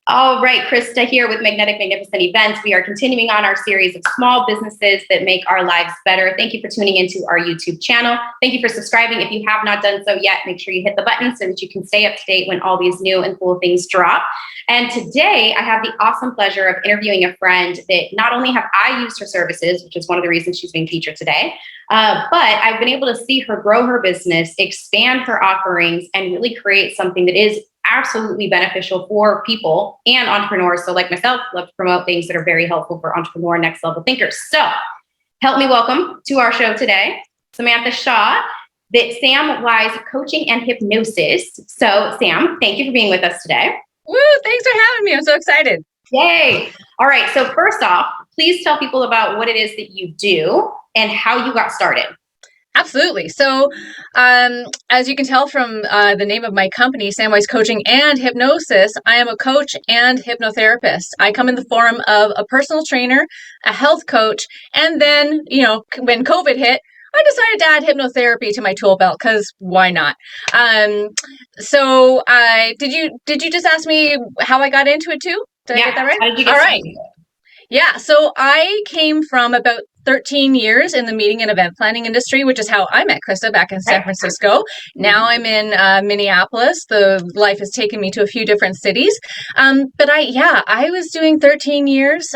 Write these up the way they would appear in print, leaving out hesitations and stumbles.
All right, Krista here with Magnetic Magnificent Events. We are continuing on our series of small businesses that make our lives better. Thank you for tuning into our YouTube channel. Thank you for subscribing. If you have not done so yet, make sure you hit the button so that you can stay up to date when all these new and cool things drop. And today I have the awesome pleasure of interviewing a friend that not only have I used her services, which is one of the reasons she's being featured today, but I've been able to see her grow her business, expand her offerings, and really create something that is absolutely beneficial for people and entrepreneurs. So like myself, love to promote things that are very helpful for entrepreneur next level thinkers. So help me welcome to our show today, Samantha Shaw, the Sam Wise Coaching and Hypnosis. So Sam, thank you for being with us today. Woo, thanks for having me. I'm so excited. Yay. All right. So first off, please tell people about what it is that you do and how you got started. Absolutely. So, as you can tell from the name of my company, Samwise Coaching and Hypnosis, I am a coach and hypnotherapist. I come in the form of a personal trainer, a health coach, and then, when COVID hit, I decided to add hypnotherapy to my tool belt because why not? Did you just ask me how I got into it too? Did I get that right? How did you get started? Yeah. So I came from about 13 years in the meeting and event planning industry, which is how I met Krista back in San Francisco. Now I'm in Minneapolis. The life has taken me to a few different cities. But I was doing 13 years.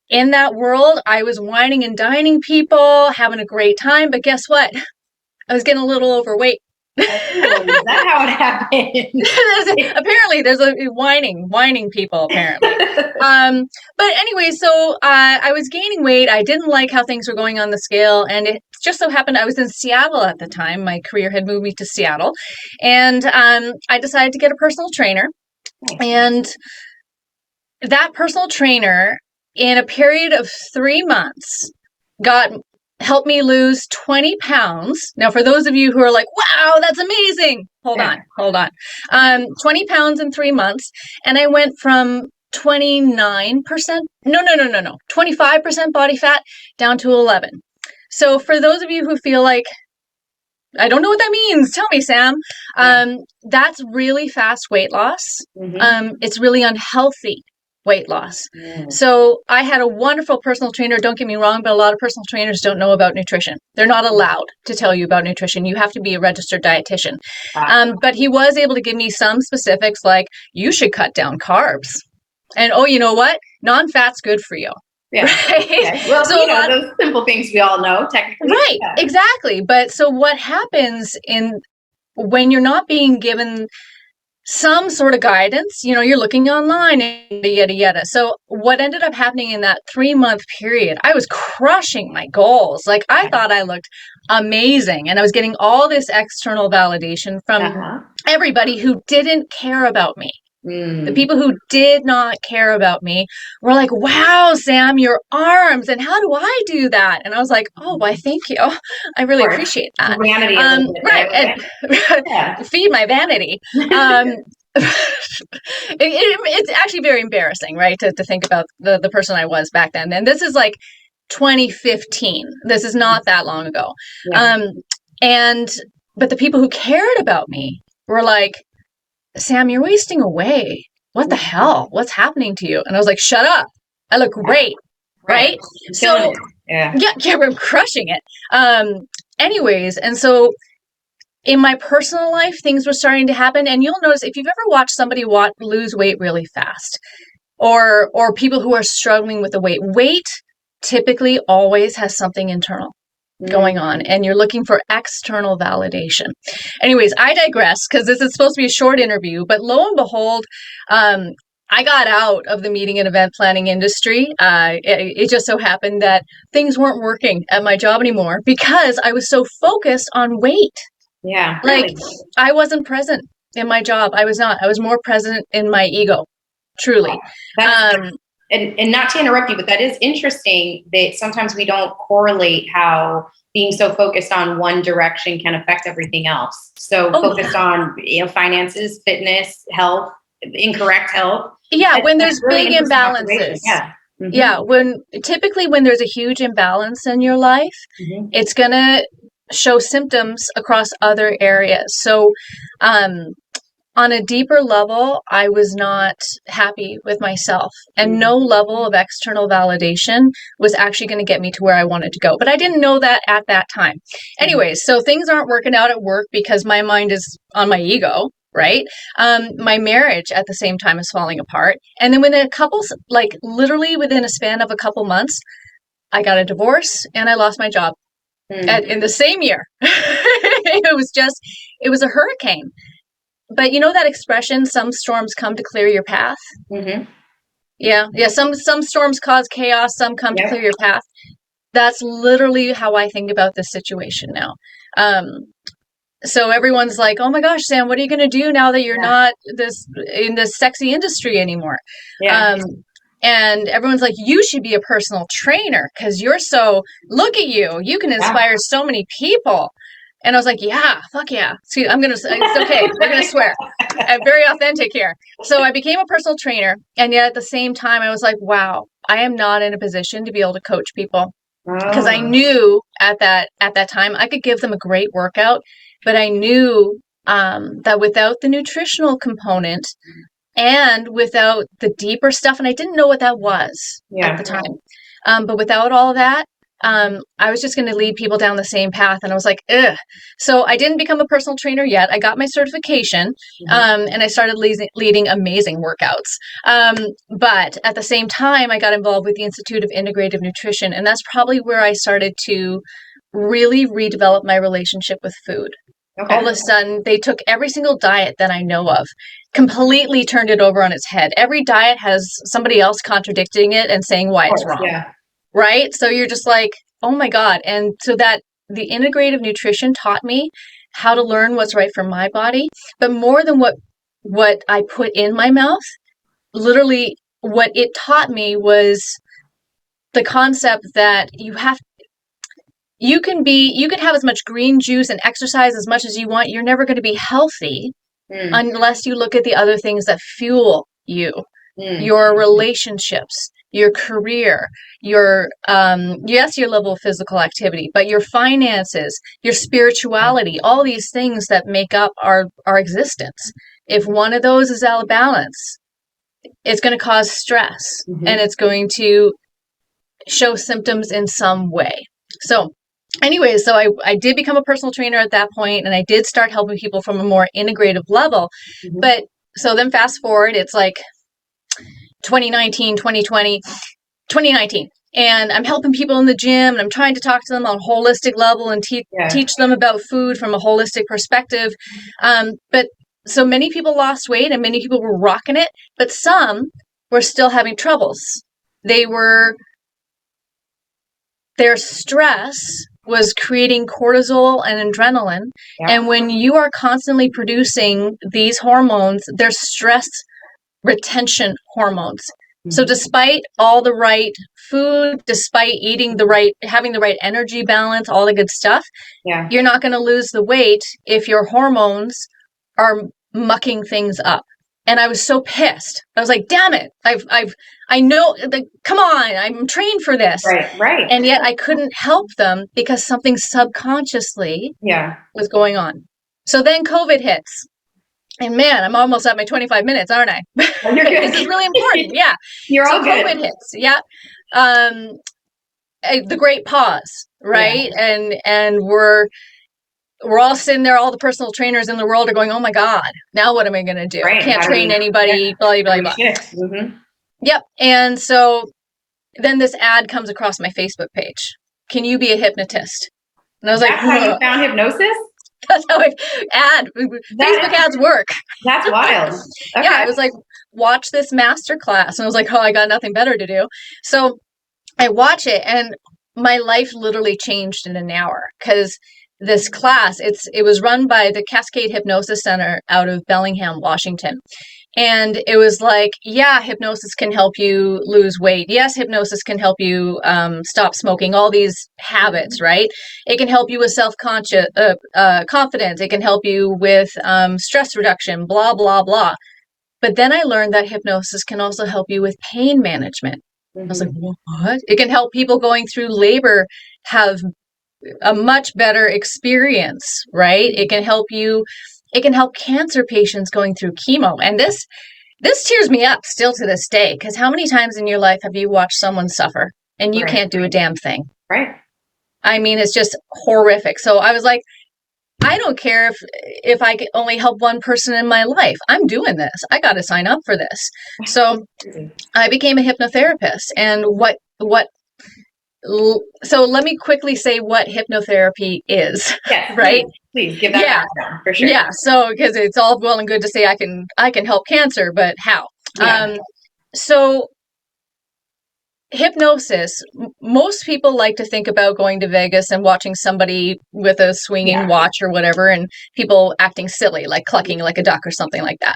In that world, I was wining and dining people, having a great time. But guess what? I was getting a little overweight. Oh, is that how it happened? Apparently there's a whining people apparently. But anyway, so I was gaining weight. I didn't like how things were going on the scale. And it just so happened I was in Seattle at the time. My career had moved me to Seattle. And I decided to get a personal trainer. And that personal trainer, in a period of 3 months, helped me lose 20 pounds. Now, for those of you who are like, wow, that's amazing. Hold on. 20 pounds in 3 months. And I went from 29%, 25% body fat down to 11. So for those of you who feel like, I don't know what that means, tell me, Sam. That's really fast weight loss. Mm-hmm. It's really unhealthy weight loss. So I had a wonderful personal trainer. Don't get me wrong, but a lot of personal trainers don't know about nutrition. They're not allowed to tell you about nutrition. You have to be a registered dietitian. But he was able to give me some specifics like, you should cut down carbs. And you know what? Non-fat's good for you. Yeah. Right? Okay. Well, so those simple things we all know technically. Right. Yeah. Exactly. But so what happens when you're not being given some sort of guidance, you're looking online and yada, yada. So what ended up happening in that 3-month period, I was crushing my goals. Like I thought I looked amazing and I was getting all this external validation from everybody who didn't care about me. The people who did not care about me were like, wow, Sam, your arms. And how do I do that? And I was like, oh, why, thank you. I really appreciate that. Vanity and feed my vanity. It's actually very embarrassing, right? To think about the person I was back then. And this is like 2015. This is not that long ago. Yeah. But the people who cared about me were like, Sam, you're wasting away. What the hell? What's happening to you? And I was like, shut up. I look great. Right? So we're crushing it. Anyways, and so in my personal life, things were starting to happen. And you'll notice if you've ever watched somebody lose weight really fast, or people who are struggling with the weight typically always has something internal going on, and you're looking for external validation. Anyways, I digress because this is supposed to be a short interview, but lo and behold, I got out of the meeting and event planning industry. It just so happened that things weren't working at my job anymore because I was so focused on weight. Yeah. Like I wasn't present in my job. I was not. I was more present in my ego, truly. And not to interrupt you, but that is interesting that sometimes we don't correlate how being so focused on one direction can affect everything else. So focused on finances, fitness, health, incorrect health. Yeah, when there's really big imbalances. Yeah, typically when there's a huge imbalance in your life, it's gonna show symptoms across other areas. So, on a deeper level, I was not happy with myself, and no level of external validation was actually going to get me to where I wanted to go. But I didn't know that at that time. Anyways, so things aren't working out at work because my mind is on my ego, right? My marriage at the same time is falling apart. And then within literally within a span of a couple months, I got a divorce and I lost my job in the same year. It was a hurricane. But you know that expression, some storms come to clear your path? Yeah. Some storms cause chaos, some come to clear your path. That's literally how I think about this situation now. So everyone's like, oh my gosh, Sam, what are you going to do now that you're not in this sexy industry anymore? And everyone's like, you should be a personal trainer because look at you. You can inspire so many people. And I was like, yeah, fuck yeah. See, it's okay. We're going to swear. I'm very authentic here. So I became a personal trainer. And yet at the same time, I was like, wow, I am not in a position to be able to coach people. Because I knew at that time I could give them a great workout, but I knew that without the nutritional component and without the deeper stuff, and I didn't know what that was at the time, but without all that, I was just going to lead people down the same path. And I was like, ugh. So I didn't become a personal trainer yet. I got my certification, and I started leading amazing workouts. But at the same time, I got involved with the Institute of Integrative Nutrition. And that's probably where I started to really redevelop my relationship with food. Okay. All of a sudden, they took every single diet that I know of, completely turned it over on its head. Every diet has somebody else contradicting it and saying why it's wrong. Yeah. Right? So you're just like, oh my God. And so that the integrative nutrition taught me how to learn what's right for my body, but more than what I put in my mouth, literally what it taught me was the concept that you could have as much green juice and exercise as much as you want. You're never going to be healthy unless you look at the other things that fuel you, your relationships, your career, your level of physical activity, but your finances, your spirituality, all these things that make up our existence. If one of those is out of balance, it's going to cause stress and it's going to show symptoms in some way. So anyways, so I did become a personal trainer at that point, and I did start helping people from a more integrative level. But so then fast forward, it's like 2019, 2020, 2019. And I'm helping people in the gym, and I'm trying to talk to them on a holistic level and teach them about food from a holistic perspective. But so many people lost weight and many people were rocking it, but some were still having troubles. Their stress was creating cortisol and adrenaline. And when you are constantly producing these hormones, they're stress retention hormones. So despite all the right food, despite having the right energy balance, all the good stuff, you're not going to lose the weight if your hormones are mucking things up. And I was so pissed. I was like, damn it. I know, come on, I'm trained for this. Right. And yet I couldn't help them because something subconsciously was going on. So then COVID hits. And man, I'm almost at my 25 minutes, aren't I? You're good. This is really important. Yeah. You're all good. COVID hits. Yeah. The great pause, right? And we're all sitting there, all the personal trainers in the world are going, oh my God, now what am I going to do? Right. Can't train anybody, blah, blah, blah. Yep. And so then this ad comes across my Facebook page. Can you be a hypnotist? And I was That's how you found hypnosis? That's how Facebook ads work. That's wild. Okay. Yeah, I was like, watch this master class. And I was like, oh, I got nothing better to do. So I watch it and my life literally changed in an hour because this class, it was run by the Cascade Hypnosis Center out of Bellingham, Washington. And it was like, yeah, hypnosis can help you lose weight. Yes, hypnosis can help you stop smoking, all these habits, right? It can help you with confidence. It can help you with stress reduction, blah, blah, blah. But then I learned that hypnosis can also help you with pain management. I was like, what? It can help people going through labor have a much better experience, right? It can help cancer patients going through chemo. And this tears me up still to this day, because how many times in your life have you watched someone suffer and you can't do a damn thing? Right. I mean, it's just horrific. So I was like, I don't care if I can only help one person in my life. I'm doing this. I got to sign up for this. So I became a hypnotherapist. And so let me quickly say what hypnotherapy is. Yes, right? Please give that background for sure. Yeah. So because it's all well and good to say I can help cancer, but how? Yeah. So hypnosis, most people like to think about going to Vegas and watching somebody with a swinging watch or whatever, and people acting silly, like clucking like a duck or something like that.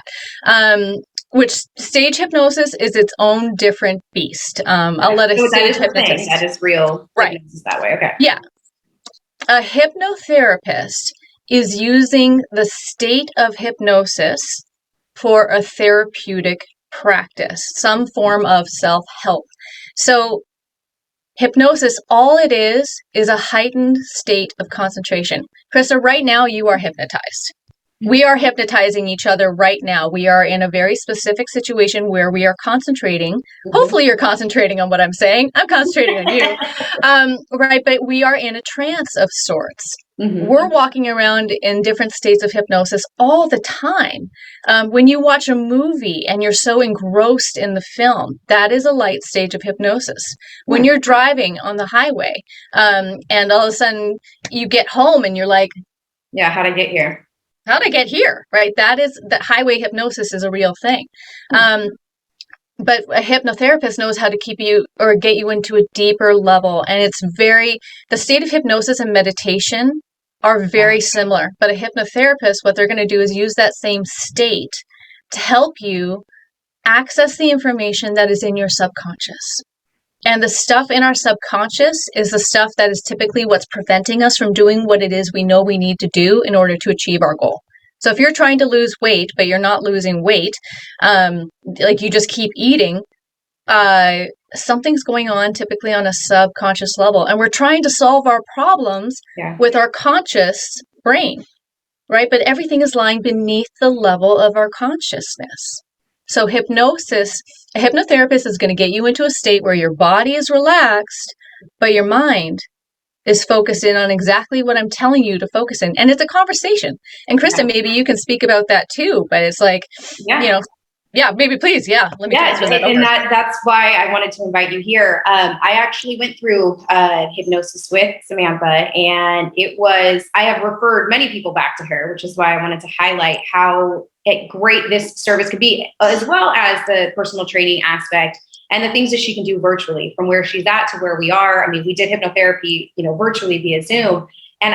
Which stage hypnosis is its own different beast. I'll let a stage hypnotist. That is real. Right. That way. Okay. Yeah. A hypnotherapist is using the state of hypnosis for a therapeutic practice, some form of self-help. So hypnosis, all it is a heightened state of concentration. Krista, right now you are hypnotized. We are hypnotizing each other right now. We are in a very specific situation where we are concentrating. Hopefully you're concentrating on what I'm saying. I'm concentrating on you. Right, but we are in a trance of sorts. We're walking around in different states of hypnosis all the time. When you watch a movie and you're so engrossed in the film, that is a light stage of hypnosis. When you're driving on the highway, and all of a sudden you get home and you're like, yeah, how'd I get here? How'd I get here? Right? That highway hypnosis is a real thing. But a hypnotherapist knows how to keep you or get you into a deeper level. And the state of hypnosis and meditation are very similar. But a hypnotherapist, what they're going to do is use that same state to help you access the information that is in your subconscious. And the stuff in our subconscious is the stuff that is typically what's preventing us from doing what it is we know we need to do in order to achieve our goal. So if you're trying to lose weight, but you're not losing weight, like you just keep eating, something's going on typically on a subconscious level. And we're trying to solve our problems with our conscious brain, right? But everything is lying beneath the level of our consciousness. So hypnosis, a hypnotherapist is going to get you into a state where your body is relaxed, but your mind is focused in on exactly what I'm telling you to focus in. And it's a conversation. And Krista, maybe you can speak about that too, but it's like, maybe please. Yeah. Let me transfer that over. And that's why I wanted to invite you here. I actually went through hypnosis with Samantha, and I have referred many people back to her, which is why I wanted to highlight how great this service could be, as well as the personal training aspect and the things that she can do virtually from where she's at to where we are. I mean, we did hypnotherapy, virtually via Zoom. And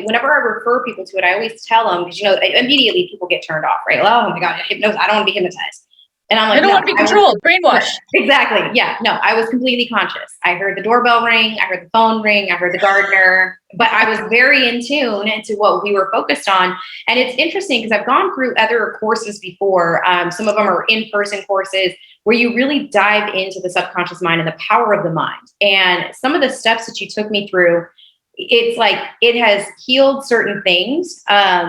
whenever I refer people to it, I always tell them, because, immediately people get turned off, right? Oh my God, hypnosis, I don't want to be hypnotized. And I'm like, I don't want to be controlled, brainwashed. Exactly. Yeah. No, I was completely conscious. I heard the doorbell ring. I heard the phone ring. I heard the gardener. But I was very in tune into what we were focused on. And it's interesting because I've gone through other courses before. Some of them are in-person courses where you really dive into the subconscious mind and the power of the mind. And some of the steps that you took me through, it's like it has healed certain things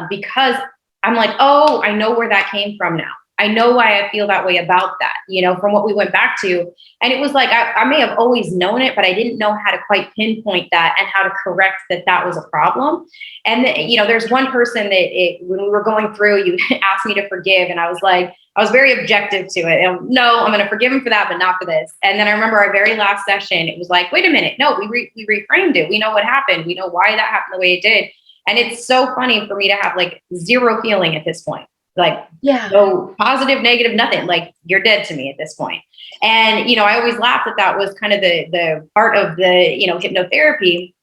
because I'm like, oh, I know where that came from now. I know why I feel that way about that, from what we went back to. And it was like, I may have always known it, but I didn't know how to quite pinpoint that and how to correct that was a problem. And, there's one person that when we were going through, you asked me to forgive. And I was very objective to it. And no, I'm going to forgive him for that, but not for this. And then I remember our very last session, it was like, wait a minute. No, we reframed it. We know what happened. We know why that happened the way it did. And it's so funny for me to have like zero feeling at this point. Like, no positive, negative, nothing. Like, you're dead to me at this point. And, I always laughed that was kind of the part of the, hypnotherapy.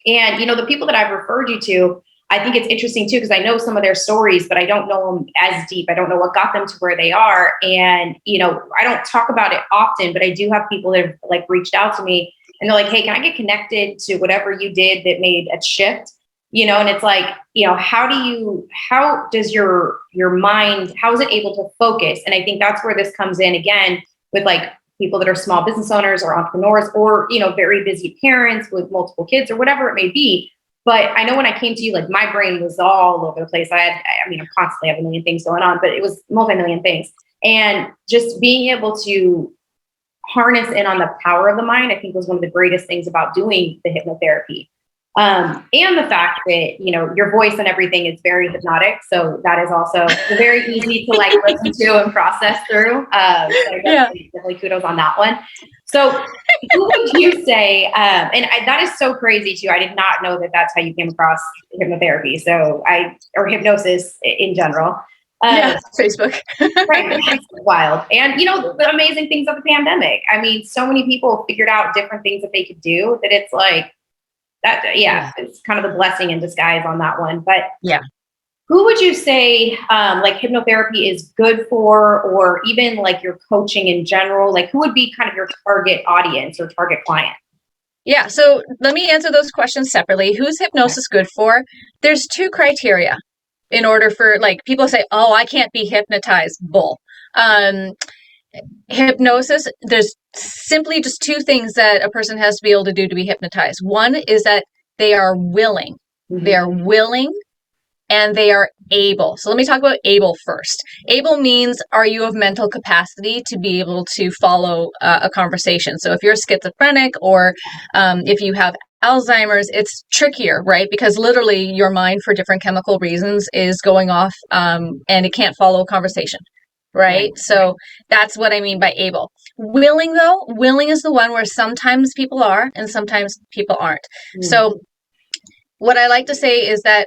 And, the people that I've referred you to, I think it's interesting too, because I know some of their stories, but I don't know them as deep. I don't know what got them to where they are. And, I don't talk about it often, but I do have people that have like reached out to me and they're like, hey, can I get connected to whatever you did that made a shift? And it's like, how does your mind, how is it able to focus? And I think that's where this comes in again with like people that are small business owners or entrepreneurs, or, you know, very busy parents with multiple kids or whatever it may be. But I know when I came to you, like my brain was all over the place. I mean, I constantly have a million things going on, but it was multi-million things. And just being able to harness in on the power of the mind, I think was one of the greatest things about doing the hypnotherapy. And the fact that, you know, your voice and everything is very hypnotic. So that is also very easy to like listen to and process through. So definitely kudos on that one. So who would you say, that is so crazy too. I did not know that that's how you came across hypnotherapy. Or hypnosis in general. Facebook. Right. It's wild. And, you know, the amazing things of the pandemic. I mean, so many people figured out different things that they could do that it's like, it's kind of the blessing in disguise on that one. But who would you say like hypnotherapy is good for, or even like your coaching in general? Like who would be kind of your target audience or target client? Yeah. So let me answer those questions separately. Who's hypnosis good for? There's 2 criteria in order for, like, people say, oh, I can't be hypnotized. Bull. Hypnosis, there's simply just 2 things that a person has to be able to do to be hypnotized. One is that they are willing. Mm-hmm. They are willing and they are able. So let me talk about able first. Able means, are you of mental capacity to be able to follow a conversation? So if you're schizophrenic or if you have Alzheimer's, it's trickier, right? Because literally your mind, for different chemical reasons, is going off and it can't follow a conversation. Right. So that's what I mean by able. Willing, though, willing is the one where sometimes people are and sometimes people aren't. Mm-hmm. So what I like to say is that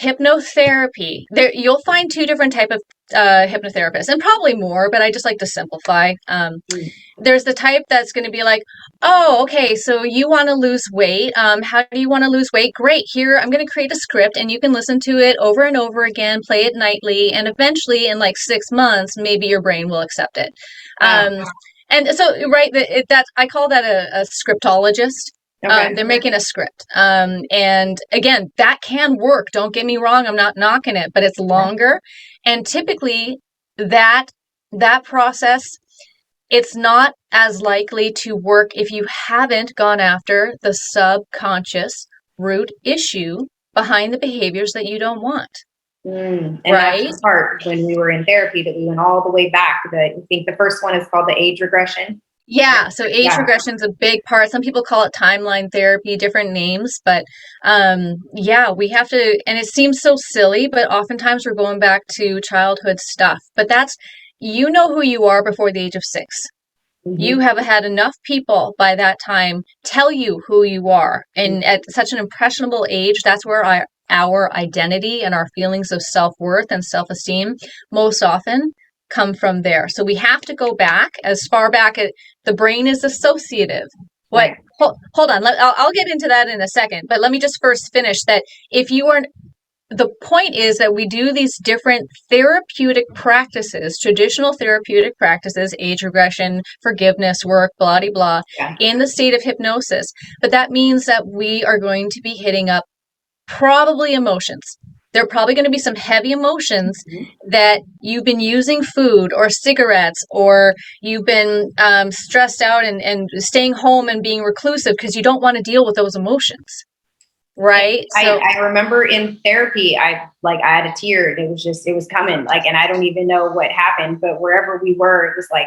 hypnotherapy, you'll find 2 different type of hypnotherapists, and probably more, but I just like to simplify. There's the type that's going to be like, oh, okay, so you want to lose weight. How do you want to lose weight? Great. Here, I'm going to create a script and you can listen to it over and over again, play it nightly, and eventually in like 6 months, maybe your brain will accept it. And so, right, I call that a scriptologist. Okay. They're making a script. And again, that can work. Don't get me wrong. I'm not knocking it, but it's longer. And typically that process, it's not as likely to work if you haven't gone after the subconscious root issue behind the behaviors that you don't want. And right? That's the part when we were in therapy that we went all the way back. I think the first one is called the Age Regression. Yeah, so age regression is a big part. Some people call it timeline therapy, different names, but we have to, and it seems so silly, but oftentimes we're going back to childhood stuff. But that's, you know who you are before the age of 6. Mm-hmm. You have had enough people by that time tell you who you are. And at such an impressionable age, that's where our identity and our feelings of self-worth and self-esteem most often come from there. So we have to go back as far back as the brain is associative. What? Right. Hold on. I'll get into that in a second, but let me just first finish that. The point is that we do these different therapeutic practices, traditional therapeutic practices, age regression, forgiveness work, blah, blah, blah, in the state of hypnosis. But that means that we are going to be hitting up probably emotions. There are probably going to be some heavy emotions that you've been using food or cigarettes, or you've been stressed out and staying home and being reclusive because you don't want to deal with those emotions. Right. I remember in therapy, I had a tear. It was coming, and I don't even know what happened, but wherever we were, it was like,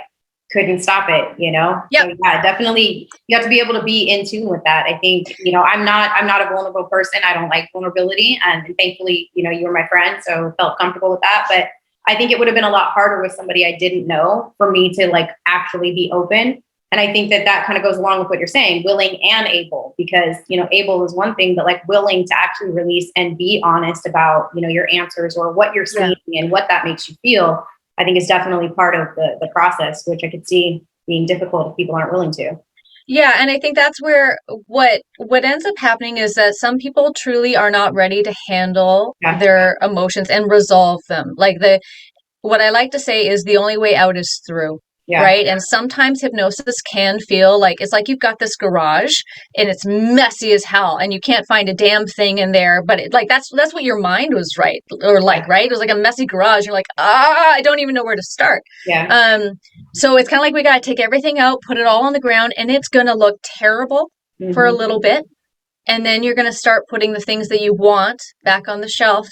couldn't stop it, you know? Yep. So yeah, definitely you have to be able to be in tune with that. I think, I'm not a vulnerable person. I don't like vulnerability. And thankfully, you were my friend, so felt comfortable with that. But I think it would have been a lot harder with somebody I didn't know for me to actually be open. And I think that kind of goes along with what you're saying, willing and able, because, able is one thing, but willing to actually release and be honest about, your answers or what you're seeing and what that makes you feel, I think is definitely part of the process, which I could see being difficult if people aren't willing to. Yeah. And I think that's where what ends up happening is that some people truly are not ready to handle their emotions and resolve them. What I like to say is the only way out is through. Right. And sometimes hypnosis can feel like it's like you've got this garage and it's messy as hell and you can't find a damn thing in there. But that's what your mind was right. Right. It was like a messy garage. You're like, I don't even know where to start. So it's kind of like we got to take everything out, put it all on the ground, and it's going to look terrible for a little bit. And then you're going to start putting the things that you want back on the shelf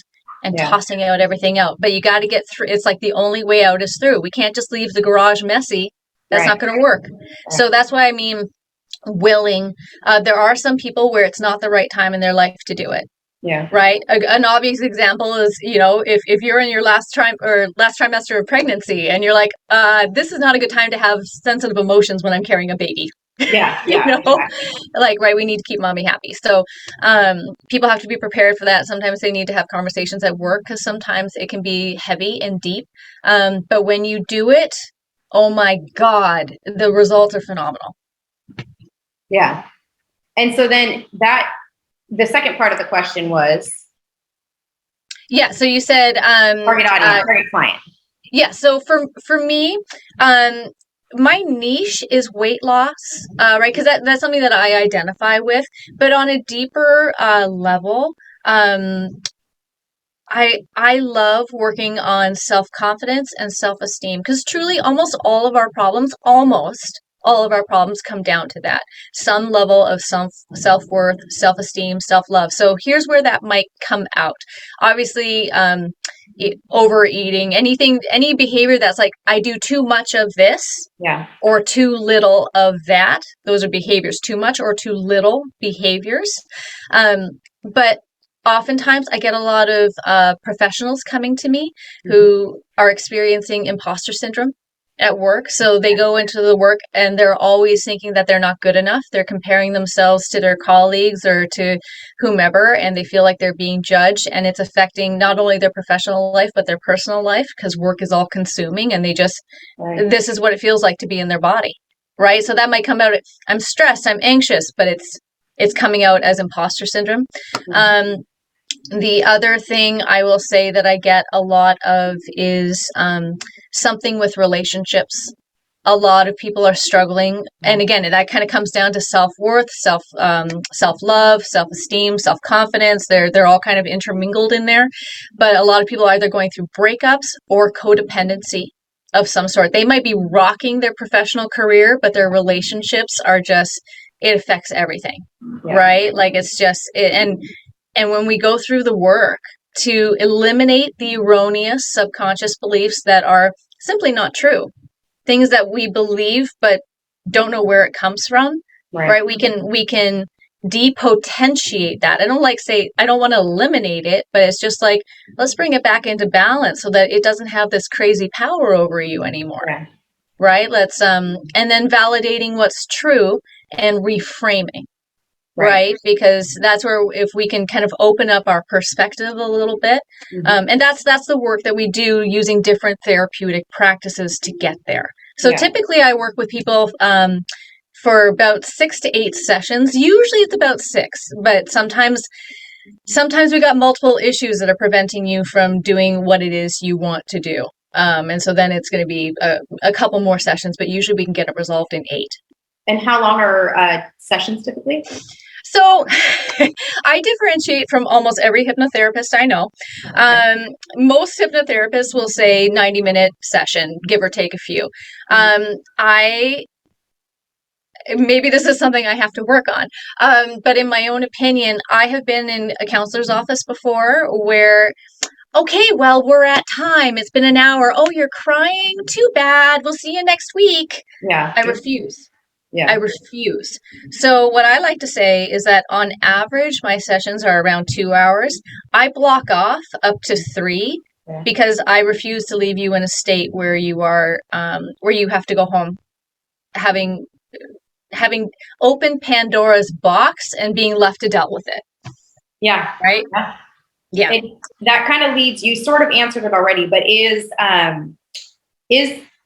and tossing out everything out. But you got to get through. It's like the only way out is through. We can't just leave the garage messy. That's not going to work. So that's why I mean, willing. There are some people where it's not the right time in their life to do it. Right. An obvious example is, if you're in your last trimester of pregnancy and you're like, this is not a good time to have sensitive emotions when I'm carrying a baby. Exactly. We need to keep mommy happy. So people have to be prepared for that. Sometimes they need to have conversations at work because sometimes it can be heavy and deep. But when you do it, oh my God, the results are phenomenal. Yeah. And so then the second part of the question was? Yeah. So you said, target audience, target client. Yeah. So for me, my niche is weight loss, right? Because that's something that I identify with. But on a deeper level, I love working on self-confidence and self-esteem because truly almost all of our problems come down to that. Some level of self-worth, self-esteem, self-love. So here's where that might come out. Obviously, overeating, any behavior that's like, I do too much of this or too little of that. Those are behaviors, too much or too little behaviors. But oftentimes I get a lot of professionals coming to me who are experiencing imposter syndrome at work. So they go into the work and they're always thinking that they're not good enough. They're comparing themselves to their colleagues or to whomever, and they feel like they're being judged, and it's affecting not only their professional life, but their personal life because work is all consuming and they just, this is what it feels like to be in their body. Right. So that might come out, I'm stressed, I'm anxious, but it's coming out as imposter syndrome. The other thing I will say that I get a lot of is something with relationships. A lot of people are struggling. And again, that kind of comes down to self-worth, self-love, self-esteem, self-confidence. They're all kind of intermingled in there. But a lot of people are either going through breakups or codependency of some sort. They might be rocking their professional career, but their relationships are just, it affects everything, right? Like it's just, and when we go through the work to eliminate the erroneous subconscious beliefs that are simply not true, things that we believe but don't know where it comes from, right? We can depotentiate that. I don't want to eliminate it, but it's just like, let's bring it back into balance so that it doesn't have this crazy power over you anymore, right? Let's and then validating what's true and reframing. Right. Because that's where, if we can kind of open up our perspective a little bit. And that's the work that we do using different therapeutic practices to get there. So typically I work with people for about 6 to 8 sessions. Usually it's about 6, but sometimes we got multiple issues that are preventing you from doing what it is you want to do. And so then it's going to be a couple more sessions, but usually we can get it resolved in 8. And how long are sessions typically? So I differentiate from almost every hypnotherapist I know. Most hypnotherapists will say 90-minute session, give or take a few. Maybe this is something I have to work on. But in my own opinion, I have been in a counselor's office before where, okay, well, we're at time. It's been an hour. Oh, you're crying? Too bad. We'll see you next week. I refuse. I refuse. So what I like to say is that on average, my sessions are around 2 hours. I block off up to 3 because I refuse to leave you in a state where you are, where you have to go home having opened Pandora's box and being left to deal with it. Right? That kind of leads, you sort of answered it already, but is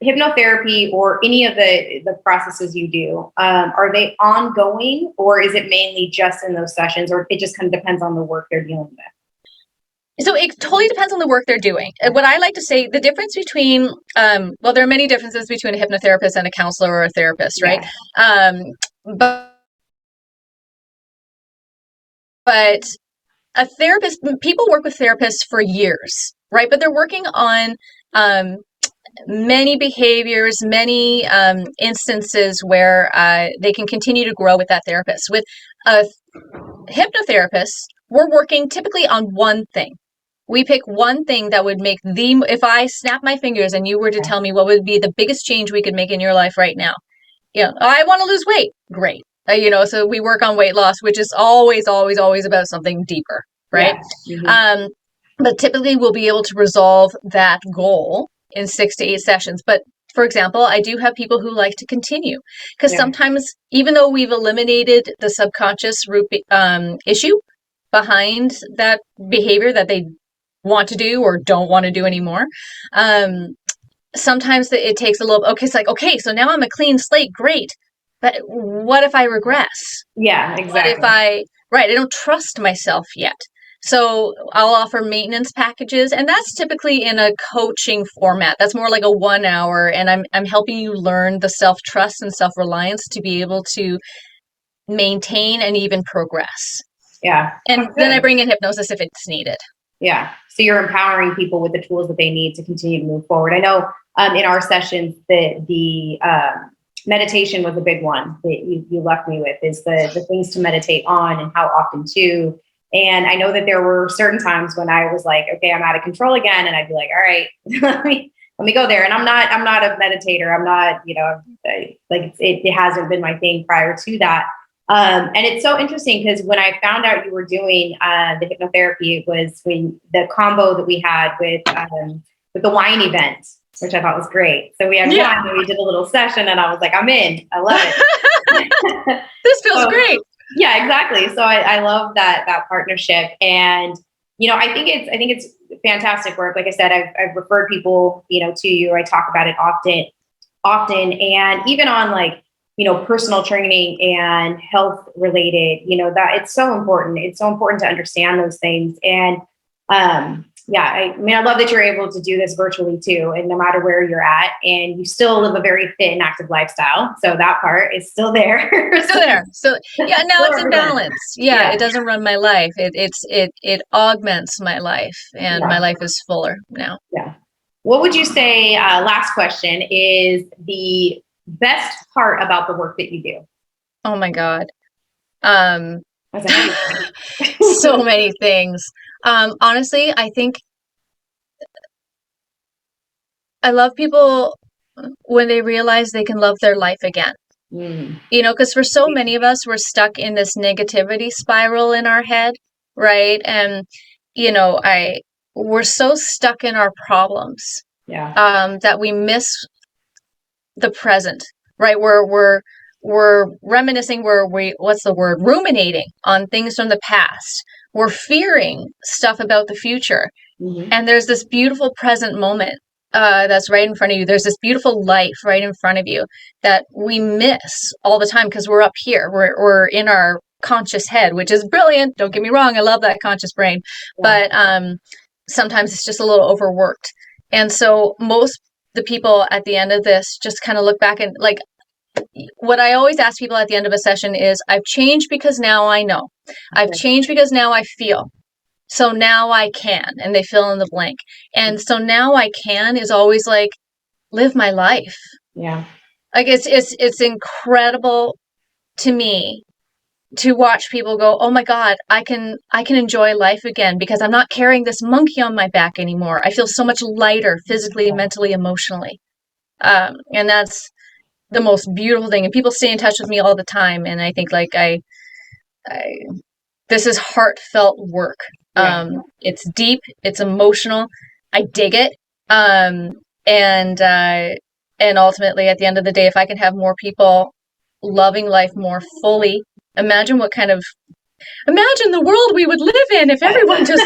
hypnotherapy or any of the processes you do, are they ongoing, or is it mainly just in those sessions, or it just kind of depends on the work they're dealing with? So it totally depends on the work they're doing. What I like to say, the difference between, well, there are many differences between a hypnotherapist and a counselor or a therapist, right? Yeah. But a therapist, people work with therapists for years, right? But they're working on many behaviors, many instances where they can continue to grow with that therapist. With a hypnotherapist, we're working typically on one thing. We pick one thing that would make if I snap my fingers and you were to tell me what would be the biggest change we could make in your life right now. I want to lose weight. Great. So we work on weight loss, which is always, always, always about something deeper, right? Yeah. Mm-hmm. But typically we'll be able to resolve that goal in 6 to 8 sessions. But for example, I do have people who like to continue because sometimes, even though we've eliminated the subconscious root issue behind that behavior that they want to do or don't want to do anymore, sometimes it takes a little, it's like, okay, so now I'm a clean slate. Great. But what if I regress? Yeah, exactly. What if I don't trust myself yet. So I'll offer maintenance packages, and that's typically in a coaching format. That's more like a 1 hour, and I'm helping you learn the self-trust and self-reliance to be able to maintain and even progress. Yeah. And then I bring in hypnosis if it's needed. Yeah. So you're empowering people with the tools that they need to continue to move forward. I know in our sessions that the meditation was a big one that you left me with, is the things to meditate on and how often to. And I know that there were certain times when I was like, okay, I'm out of control again. And I'd be like, all right, let me go there. And I'm not a meditator. I'm not, it hasn't been my thing prior to that. And it's so interesting because when I found out you were doing the hypnotherapy, it was when the combo that we had with the wine event, which I thought was great. So we had wine and we did a little session and I was like, I'm in. I love it. This feels great. Yeah, exactly. So I love that partnership. And, I think it's fantastic work. Like I said, I've referred people, to you. I talk about it often. And even on personal training and health related, that it's so important. It's so important to understand those things. And I love that you're able to do this virtually too. And no matter where you're at, and you still live a very fit and active lifestyle. So that part is still there. Still there. So now it's in balance. Yeah, it doesn't run my life. It augments my life, and my life is fuller now. Yeah. What would you say, last question, is the best part about the work that you do? Oh my God. So many things. Honestly, I think I love people when they realize they can love their life again. Because for so many of us, we're stuck in this negativity spiral in our head, right? And, we're so stuck in our problems that we miss the present, right? We're reminiscing, ruminating on things from the past. We're fearing stuff about the future. Mm-hmm. And there's this beautiful present moment that's right in front of you. There's this beautiful life right in front of you that we miss all the time because we're up here. We're in our conscious head, which is brilliant. Don't get me wrong. I love that conscious brain. Yeah. But sometimes it's just a little overworked. And so most the people at the end of this just kind of look back and what I always ask people at the end of a session is, I've changed because now I know. I've changed because now I feel. So now I can, and they fill in the blank. And so now I can is always live my life. Yeah. It's incredible to me to watch people go, oh my God, I can enjoy life again because I'm not carrying this monkey on my back anymore. I feel so much lighter physically, mentally, emotionally. And that's the most beautiful thing. And people stay in touch with me all the time. And I think this is heartfelt work. It's deep, it's emotional. I dig it. And ultimately at the end of the day, if I can have more people loving life more fully, imagine the world we would live in if everyone just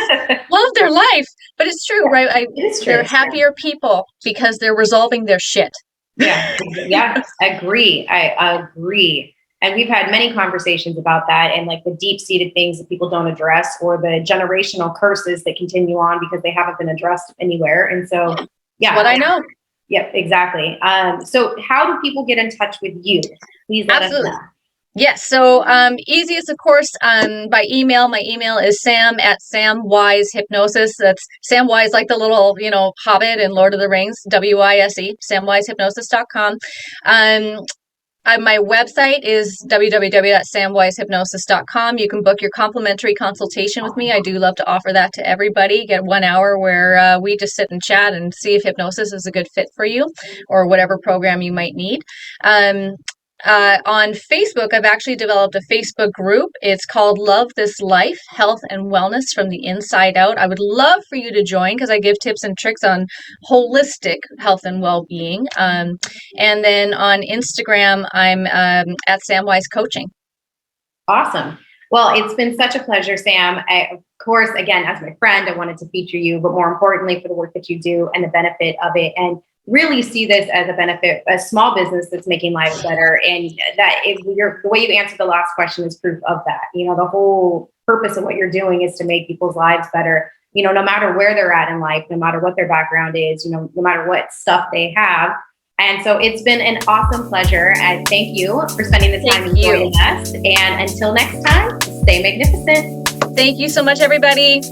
loved their life. But it's true, right? They're happier people because they're resolving their shit. Yeah. I agree. And we've had many conversations about that and like the deep-seated things that people don't address, or the generational curses that continue on because they haven't been addressed anywhere. And so, yeah. What I know. Yep, exactly. So how do people get in touch with you? Please let us know. Yes. So easiest, of course, by email. My email is sam@Samwise Hypnosis. That's Samwise, like the little, Hobbit in Lord of the Rings, WISE, samwisehypnosis.com. My website is www.samwisehypnosis.com. You can book your complimentary consultation with me. I do love to offer that to everybody. Get 1 hour where we just sit and chat and see if hypnosis is a good fit for you or whatever program you might need. On Facebook, I've actually developed a Facebook group. It's called Love This Life, Health and Wellness from the Inside Out. I would love for you to join because I give tips and tricks on holistic health and well-being. And then on Instagram, I'm at Samwise Coaching. Awesome. Well, it's been such a pleasure, Sam. Of course, again, as my friend, I wanted to feature you, but more importantly, for the work that you do and the benefit of it. And really see this as a benefit, a small business that's making lives better. And that the way you answered the last question is proof of that. The whole purpose of what you're doing is to make people's lives better, no matter where they're at in life, no matter what their background is, no matter what stuff they have. And so it's been an awesome pleasure. And thank you for spending the time joining us. And until next time, stay magnificent. Thank you so much, everybody.